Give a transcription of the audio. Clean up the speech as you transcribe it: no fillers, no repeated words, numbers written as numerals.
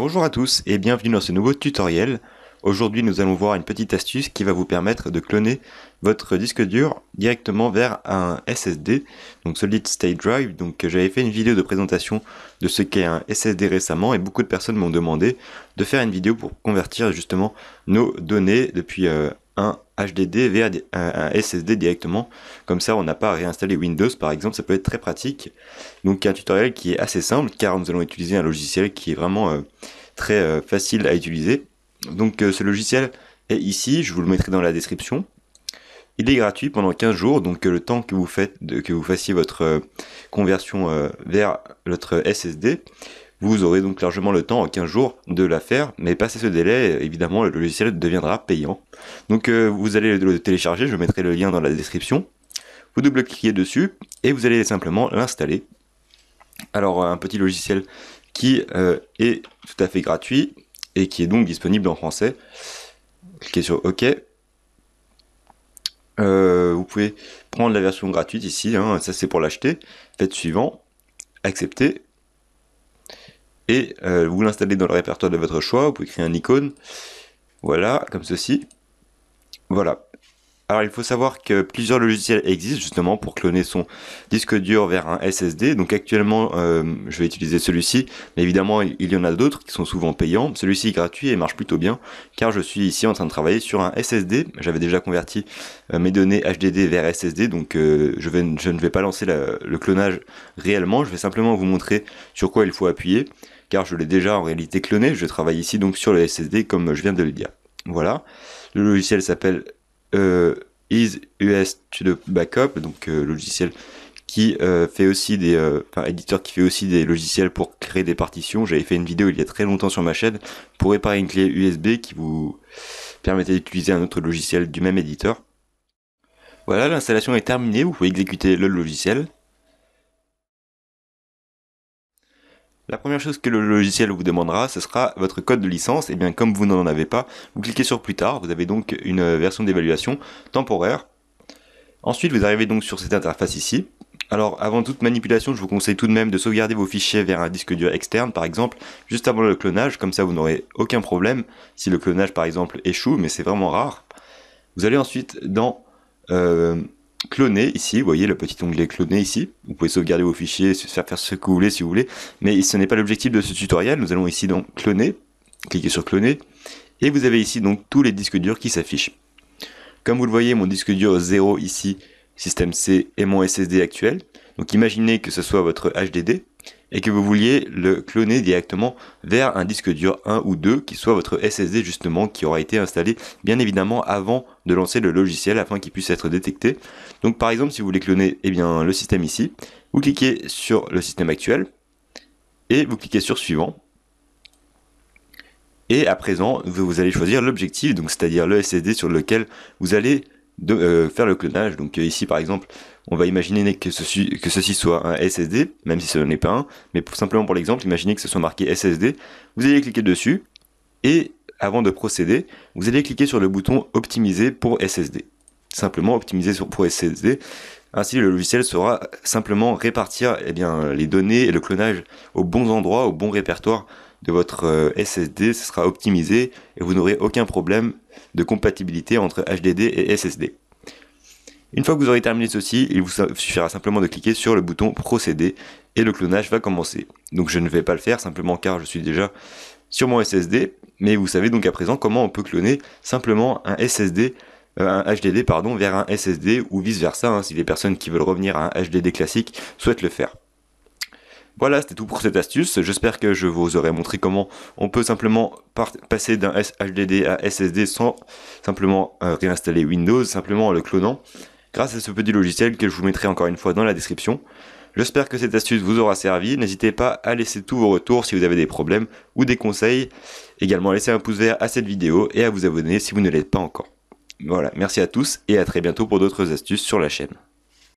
Bonjour à tous et bienvenue dans ce nouveau tutoriel. Aujourd'hui nous allons voir une petite astuce qui va vous permettre de cloner votre disque dur directement vers un SSD, donc Solid State Drive. Donc j'avais fait une vidéo de présentation de ce qu'est un SSD récemment et beaucoup de personnes m'ont demandé de faire une vidéo pour convertir justement nos données depuis un HDD vers un SSD directement. Comme ça on n'a pas à réinstaller Windows par exemple, ça peut être très pratique. Donc un tutoriel qui est assez simple car nous allons utiliser un logiciel qui est vraiment très facile à utiliser. Donc ce logiciel est ici, je vous le mettrai dans la description. Il est gratuit pendant 15 jours, donc le temps que vous fassiez votre conversion vers votre SSD, vous aurez donc largement le temps en 15 jours de la faire, mais passé ce délai, évidemment le logiciel deviendra payant. Donc vous allez le télécharger, je mettrai le lien dans la description. Vous double-cliquez dessus et vous allez simplement l'installer. Alors un petit logiciel qui est tout à fait gratuit et qui est donc disponible en français. Cliquez sur OK. Vous pouvez prendre la version gratuite ici, hein, ça c'est pour l'acheter. Faites suivant, accepter, et vous l'installez dans le répertoire de votre choix. Vous pouvez créer un icône, voilà, comme ceci. Voilà. Alors il faut savoir que plusieurs logiciels existent justement pour cloner son disque dur vers un SSD. Donc actuellement je vais utiliser celui-ci, mais évidemment il y en a d'autres qui sont souvent payants. Celui-ci est gratuit et marche plutôt bien car je suis ici en train de travailler sur un SSD. J'avais déjà converti mes données HDD vers SSD, donc je ne vais pas lancer le clonage réellement. Je vais simplement vous montrer sur quoi il faut appuyer car je l'ai déjà en réalité cloné. Je travaille ici donc sur le SSD comme je viens de le dire. Voilà, le logiciel s'appelle EaseUS to the Backup, donc logiciel qui fait aussi éditeur qui fait aussi des logiciels pour créer des partitions. J'avais fait une vidéo il y a très longtemps sur ma chaîne pour réparer une clé USB qui vous permettait d'utiliser un autre logiciel du même éditeur. Voilà, l'installation est terminée, vous pouvez exécuter le logiciel. La première chose que le logiciel vous demandera, ce sera votre code de licence. Et bien comme vous n'en avez pas, vous cliquez sur plus tard, vous avez donc une version d'évaluation temporaire. Ensuite vous arrivez donc sur cette interface ici. Alors avant toute manipulation, je vous conseille tout de même de sauvegarder vos fichiers vers un disque dur externe par exemple, juste avant le clonage, comme ça vous n'aurez aucun problème si le clonage par exemple échoue, mais c'est vraiment rare. Vous allez ensuite dans cloner ici, vous voyez le petit onglet cloner ici, vous pouvez sauvegarder vos fichiers, faire ce que vous voulez si vous voulez, mais ce n'est pas l'objectif de ce tutoriel. Nous allons ici donc cloner, cliquez sur cloner, et vous avez ici donc tous les disques durs qui s'affichent. Comme vous le voyez, mon disque dur 0 ici, système C, est mon SSD actuel, donc imaginez que ce soit votre HDD, et que vous vouliez le cloner directement vers un disque dur 1 ou 2 qui soit votre SSD justement, qui aura été installé bien évidemment avant de lancer le logiciel afin qu'il puisse être détecté. Donc par exemple si vous voulez cloner le système ici, vous cliquez sur le système actuel et vous cliquez sur suivant. Et à présent vous allez choisir l'objectif, donc c'est-à-dire le SSD sur lequel vous allez faire le clonage. Donc ici par exemple on va imaginer que ceci soit un SSD, même si ce n'est pas un, mais simplement pour l'exemple, imaginez que ce soit marqué SSD, vous allez cliquer dessus, et avant de procéder, vous allez cliquer sur le bouton optimiser pour SSD. Simplement optimiser pour SSD, ainsi le logiciel saura simplement répartir les données et le clonage aux bons endroits, au bon répertoire de votre SSD, ce sera optimisé et vous n'aurez aucun problème de compatibilité entre HDD et SSD. Une fois que vous aurez terminé ceci, il vous suffira simplement de cliquer sur le bouton procéder et le clonage va commencer. Donc je ne vais pas le faire simplement car je suis déjà sur mon SSD, mais vous savez donc à présent comment on peut cloner simplement un HDD vers un SSD ou vice versa, hein, si les personnes qui veulent revenir à un HDD classique souhaitent le faire. Voilà, c'était tout pour cette astuce. J'espère que je vous aurai montré comment on peut simplement passer d'un HDD à SSD sans simplement réinstaller Windows, simplement en le clonant, grâce à ce petit logiciel que je vous mettrai encore une fois dans la description. J'espère que cette astuce vous aura servi. N'hésitez pas à laisser tous vos retours si vous avez des problèmes ou des conseils. Également, laissez un pouce vert à cette vidéo et à vous abonner si vous ne l'êtes pas encore. Voilà, merci à tous et à très bientôt pour d'autres astuces sur la chaîne.